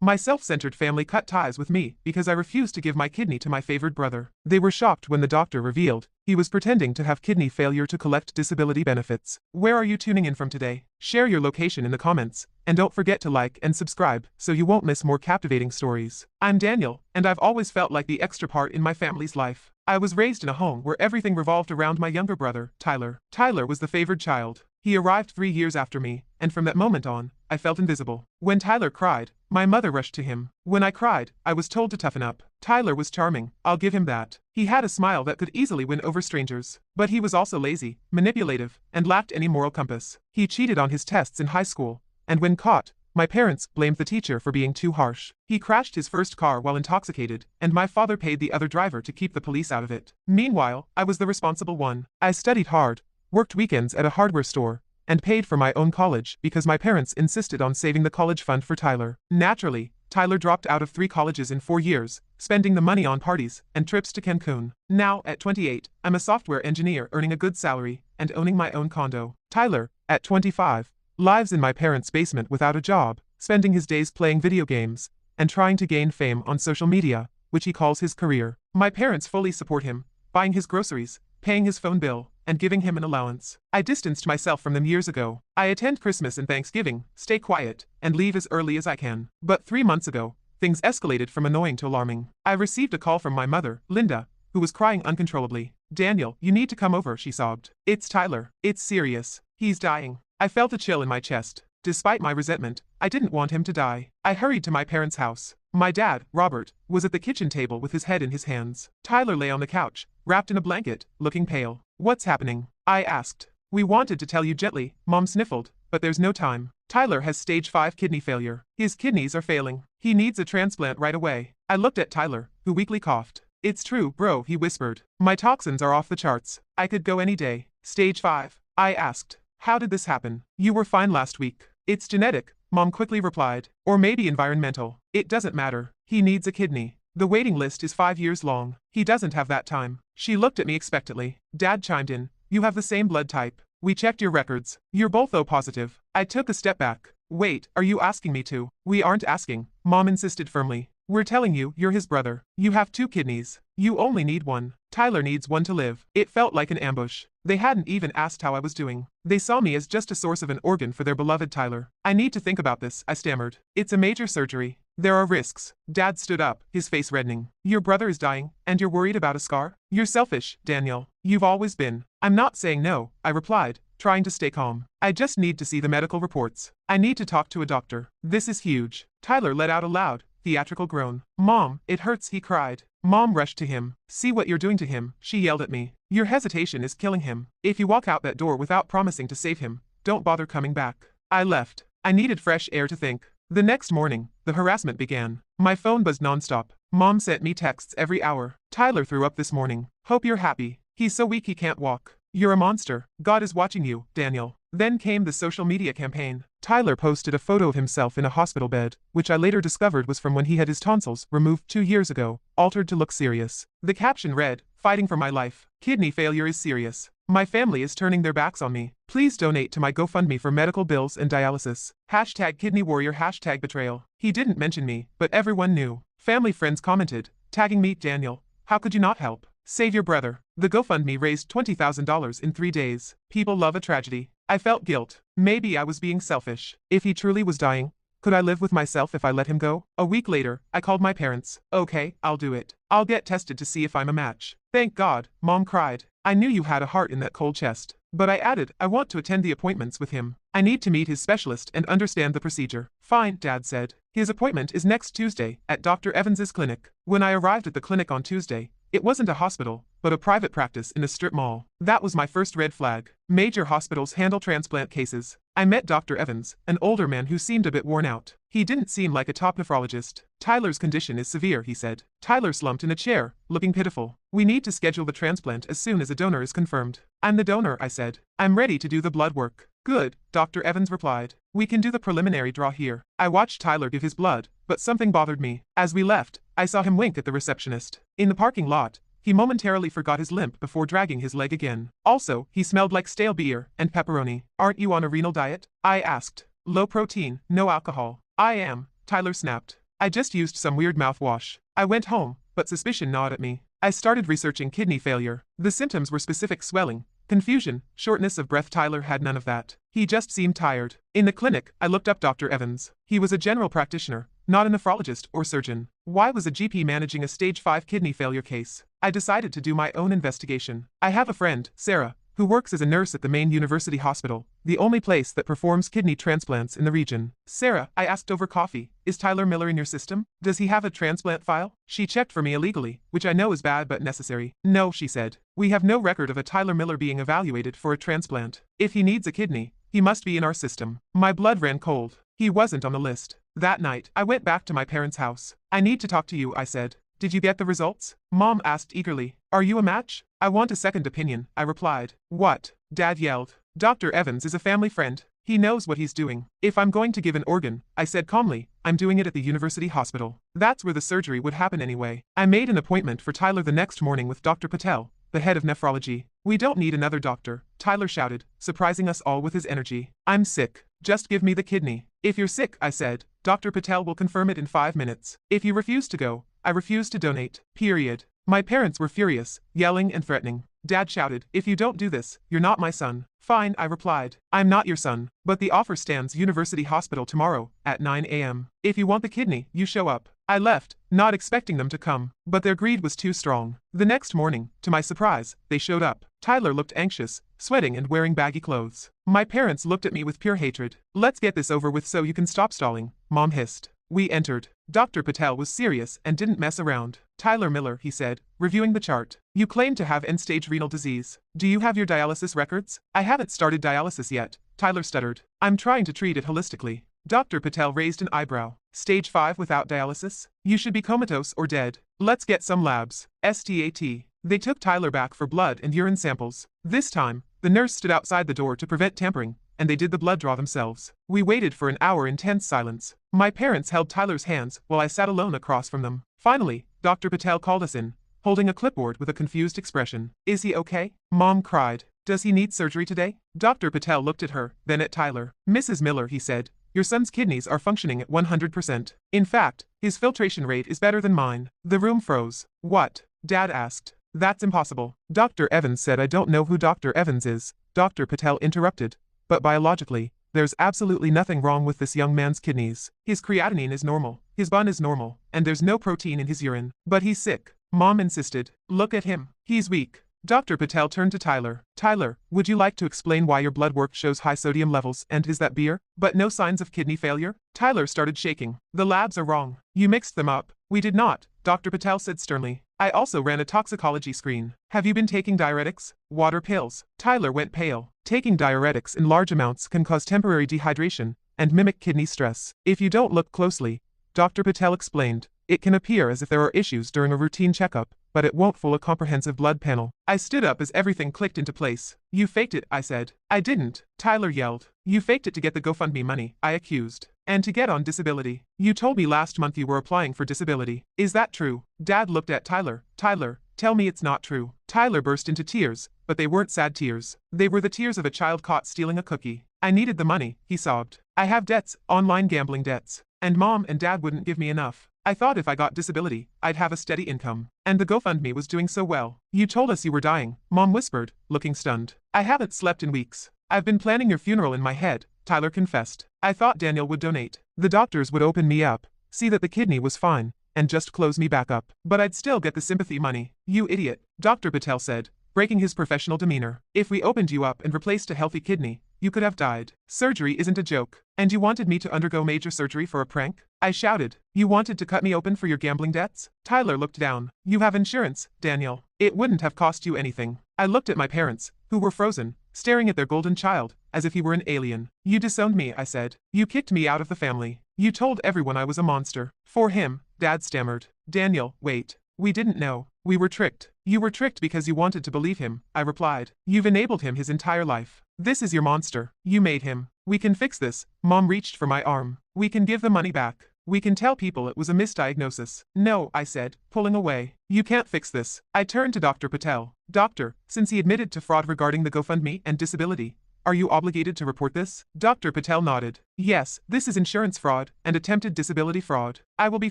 My self-centered family cut ties with me because I refused to give my kidney to my favored brother. They were shocked when the doctor revealed he was pretending to have kidney failure to collect disability benefits. Where are you tuning in from today? Share your location in the comments, and don't forget to like and subscribe so you won't miss more captivating stories. I'm Daniel, and I've always felt like the extra part in my family's life. I was raised in a home where everything revolved around my younger brother, Tyler. Tyler was the favored child. He arrived 3 years after me, and from that moment on, I felt invisible. When Tyler cried, my mother rushed to him. When I cried, I was told to toughen up. Tyler was charming, I'll give him that. He had a smile that could easily win over strangers. But he was also lazy, manipulative, and lacked any moral compass. He cheated on his tests in high school, and when caught, my parents blamed the teacher for being too harsh. He crashed his first car while intoxicated, and my father paid the other driver to keep the police out of it. Meanwhile, I was the responsible one. I studied hard, worked weekends at a hardware store, and paid for my own college because my parents insisted on saving the college fund for Tyler. Naturally, Tyler dropped out of 3 colleges in 4 years, spending the money on parties and trips to Cancun. Now, at 28, I'm a software engineer earning a good salary and owning my own condo. Tyler, at 25, lives in my parents' basement without a job, spending his days playing video games and trying to gain fame on social media, which he calls his career. My parents fully support him, buying his groceries, paying his phone bill, and giving him an allowance. I distanced myself from them years ago. I attend Christmas and Thanksgiving, stay quiet, and leave as early as I can. But 3 months ago, things escalated from annoying to alarming. I received a call from my mother, Linda, who was crying uncontrollably. "Daniel, you need to come over," she sobbed. "It's Tyler. It's serious. He's dying." I felt a chill in my chest. Despite my resentment, I didn't want him to die. I hurried to my parents' house. My dad, Robert, was at the kitchen table with his head in his hands. Tyler lay on the couch, wrapped in a blanket, looking pale. "What's happening?" I asked. "We wanted to tell you gently," Mom sniffled, "but there's no time. Tyler has stage 5 kidney failure. His kidneys are failing. He needs a transplant right away." I looked at Tyler, who weakly coughed. "It's true, bro," he whispered. "My toxins are off the charts. I could go any day." "Stage 5? I asked. "How did this happen?" "You were fine last week." "It's genetic," Mom quickly replied. "Or maybe environmental. It doesn't matter. He needs a kidney. The waiting list is 5 years long. He doesn't have that time." She looked at me expectantly. Dad chimed in. "You have the same blood type. We checked your records. You're both O positive." I took a step back. "Wait, are you asking me to?" "We aren't asking," Mom insisted firmly. "We're telling you you're his brother. You have 2 kidneys. You only need 1. Tyler needs 1 to live." It felt like an ambush. They hadn't even asked how I was doing. They saw me as just a source of an organ for their beloved Tyler. "I need to think about this," I stammered. "It's a major surgery. There are risks." Dad stood up, his face reddening. "Your brother is dying, and you're worried about a scar? You're selfish, Daniel. You've always been." "I'm not saying no," I replied, trying to stay calm. "I just need to see the medical reports. I need to talk to a doctor. This is huge." Tyler let out a loud, theatrical groan. "Mom, it hurts," he cried. Mom rushed to him. "See what you're doing to him," she yelled at me. "Your hesitation is killing him. If you walk out that door without promising to save him, don't bother coming back." I left. I needed fresh air to think. The next morning, the harassment began. My phone buzzed nonstop. Mom sent me texts every hour. "Tyler threw up this morning. Hope you're happy. He's so weak he can't walk. You're a monster. God is watching you, Daniel." Then came the social media campaign. Tyler posted a photo of himself in a hospital bed, which I later discovered was from when he had his tonsils removed 2 years ago, altered to look serious. The caption read, "Fighting for my life. Kidney failure is serious. My family is turning their backs on me. Please donate to my GoFundMe for medical bills and dialysis. #KidneyWarrior #betrayal." He didn't mention me, but everyone knew. Family friends commented, tagging me, "Daniel, how could you not help? Save your brother." The GoFundMe raised $20,000 in 3 days. People love a tragedy. I felt guilt. Maybe I was being selfish. If he truly was dying, could I live with myself if I let him go? A week later, I called my parents. "Okay, I'll do it. I'll get tested to see if I'm a match." "Thank God," Mom cried. "I knew you had a heart in that cold chest." But I added, "I want to attend the appointments with him. I need to meet his specialist and understand the procedure." "Fine," Dad said. "His appointment is next Tuesday, at Dr. Evans's clinic." When I arrived at the clinic on Tuesday, it wasn't a hospital, but a private practice in a strip mall. That was my first red flag. Major hospitals handle transplant cases. I met Dr. Evans, an older man who seemed a bit worn out. He didn't seem like a top nephrologist. "Tyler's condition is severe," he said. Tyler slumped in a chair, looking pitiful. "We need to schedule the transplant as soon as a donor is confirmed." "I'm the donor," I said. "I'm ready to do the blood work." "Good," Dr. Evans replied. "We can do the preliminary draw here." I watched Tyler give his blood, but something bothered me. As we left, I saw him wink at the receptionist. In the parking lot, he momentarily forgot his limp before dragging his leg again. Also, he smelled like stale beer and pepperoni. "Aren't you on a renal diet?" I asked. "Low protein, no alcohol." "I am," Tyler snapped. I just used some weird mouthwash. I went home, but suspicion gnawed at me. I started researching kidney failure. The symptoms were specific swelling, confusion, shortness of breath. Tyler had none of that. He just seemed tired. In the clinic, I looked up Dr. Evans. He was a general practitioner, not a nephrologist or surgeon. Why was a GP managing a stage 5 kidney failure case? I decided to do my own investigation. I have a friend, Sarah, who works as a nurse at the main university hospital, the only place that performs kidney transplants in the region. Sarah, I asked over coffee, is Tyler Miller in your system? Does he have a transplant file? She checked for me illegally, which I know is bad but necessary. No, she said. We have no record of a Tyler Miller being evaluated for a transplant. If he needs a kidney, he must be in our system. My blood ran cold. He wasn't on the list. That night, I went back to my parents' house. I need to talk to you, I said. Did you get the results? Mom asked eagerly. Are you a match? I want a second opinion, I replied. What? Dad yelled. Dr. Evans is a family friend. He knows what he's doing. If I'm going to give an organ, I said calmly, I'm doing it at the university hospital. That's where the surgery would happen anyway. I made an appointment for Tyler the next morning with Dr. Patel, the head of nephrology. We don't need another doctor, Tyler shouted, surprising us all with his energy. I'm sick. Just give me the kidney. If you're sick, I said, Dr. Patel will confirm it in 5 minutes. If you refuse to go, I refuse to donate. Period. My parents were furious, yelling and threatening. Dad shouted, if you don't do this, you're not my son. Fine, I replied. I'm not your son, but the offer stands. University Hospital tomorrow, at 9 a.m. If you want the kidney, you show up. I left, not expecting them to come, but their greed was too strong. The next morning, to my surprise, they showed up. Tyler looked anxious, sweating and wearing baggy clothes. My parents looked at me with pure hatred. Let's get this over with so you can stop stalling, Mom hissed. We entered. Dr. Patel was serious and didn't mess around. Tyler Miller, he said, reviewing the chart. You claim to have end-stage renal disease. Do you have your dialysis records? I haven't started dialysis yet, Tyler stuttered. I'm trying to treat it holistically. Dr. Patel raised an eyebrow. Stage 5 without dialysis? You should be comatose or dead. Let's get some labs. STAT. They took Tyler back for blood and urine samples. This time, the nurse stood outside the door to prevent tampering, and they did the blood draw themselves. We waited for an hour in tense silence. My parents held Tyler's hands while I sat alone across from them. Finally, Dr. Patel called us in, holding a clipboard with a confused expression. Is he okay? Mom cried. Does he need surgery today? Dr. Patel looked at her, then at Tyler. Mrs. Miller, he said, your son's kidneys are functioning at 100%. In fact, his filtration rate is better than mine. The room froze. What? Dad asked. That's impossible. Dr. Evans said. I don't know who Dr. Evans is, Dr. Patel interrupted. But biologically, there's absolutely nothing wrong with this young man's kidneys. His creatinine is normal, his bun is normal, and there's no protein in his urine. But he's sick, Mom insisted. Look at him. He's weak. Dr. Patel turned to Tyler. Tyler, would you like to explain why your blood work shows high sodium levels and is that beer? But no signs of kidney failure? Tyler started shaking. The labs are wrong. You mixed them up. We did not, Dr. Patel said sternly. I also ran a toxicology screen. Have you been taking diuretics? Water pills? Tyler went pale. Taking diuretics in large amounts can cause temporary dehydration and mimic kidney stress. If you don't look closely, Dr. Patel explained, it can appear as if there are issues during a routine checkup, but it won't fool a comprehensive blood panel. I stood up as everything clicked into place. You faked it, I said. I didn't, Tyler yelled. You faked it to get the GoFundMe money, I accused. And to get on disability. You told me last month you were applying for disability. Is that true? Dad looked at Tyler. Tyler, tell me it's not true. Tyler burst into tears, but they weren't sad tears. They were the tears of a child caught stealing a cookie. I needed the money, he sobbed. I have debts, online gambling debts. And Mom and Dad wouldn't give me enough. I thought if I got disability, I'd have a steady income. And the GoFundMe was doing so well. You told us you were dying, Mom whispered, looking stunned. I haven't slept in weeks. I've been planning your funeral in my head, Tyler confessed. I thought Daniel would donate. The doctors would open me up, see that the kidney was fine, and just close me back up. But I'd still get the sympathy money. You idiot, Dr. Patel said, breaking his professional demeanor. If we opened you up and replaced a healthy kidney, you could have died. Surgery isn't a joke. And you wanted me to undergo major surgery for a prank? I shouted. You wanted to cut me open for your gambling debts? Tyler looked down. You have insurance, Daniel. It wouldn't have cost you anything. I looked at my parents, who were frozen, staring at their golden child, as if he were an alien. You disowned me, I said. You kicked me out of the family. You told everyone I was a monster. For him, Dad stammered. Daniel, wait. We didn't know. We were tricked. You were tricked because you wanted to believe him, I replied. You've enabled him his entire life. This is your monster. You made him. We can fix this. Mom reached for my arm. We can give the money back. We can tell people it was a misdiagnosis. No, I said, pulling away. You can't fix this. I turned to Dr. Patel. Doctor, since he admitted to fraud regarding the GoFundMe and disability, Are you obligated to report this? Dr. Patel nodded. Yes, this is insurance fraud and attempted disability fraud. I will be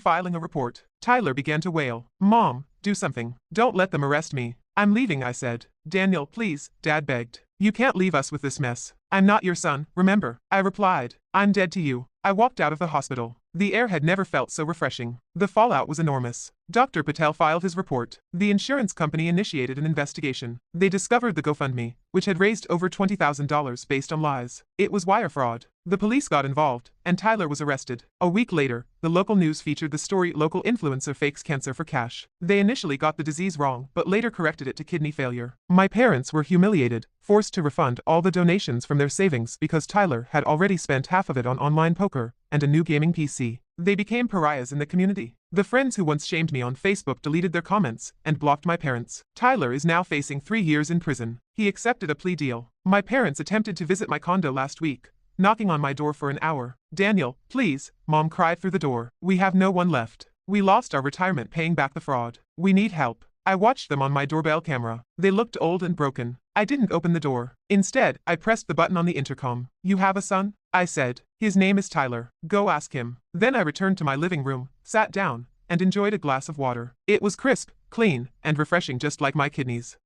filing a report. Tyler began to wail. Mom, do something. Don't let them arrest me. I'm leaving, I said. Daniel, please, Dad begged. You can't leave us with this mess. I'm not your son, remember? I replied. I'm dead to you. I walked out of the hospital. The air had never felt so refreshing. The fallout was enormous. Dr. Patel filed his report. The insurance company initiated an investigation. They discovered the GoFundMe, which had raised over $20,000 based on lies. It was wire fraud. The police got involved, and Tyler was arrested. A week later, the local news featured the story "Local Influencer Fakes Cancer for Cash." They initially got the disease wrong, but later corrected it to kidney failure. My parents were humiliated, forced to refund all the donations from their savings because Tyler had already spent half of it on online poker and a new gaming PC. They became pariahs in the community. The friends who once shamed me on Facebook deleted their comments and blocked my parents. Tyler is now facing 3 years in prison. He accepted a plea deal. My parents attempted to visit my condo last week, knocking on my door for an hour. Daniel, please, Mom cried through the door. We have no one left. We lost our retirement paying back the fraud. We need help. I watched them on my doorbell camera. They looked old and broken. I didn't open the door. Instead, I pressed the button on the intercom. You have a son? I said. His name is Tyler. Go ask him. Then I returned to my living room, sat down, and enjoyed a glass of water. It was crisp, clean, and refreshing just like my kidneys.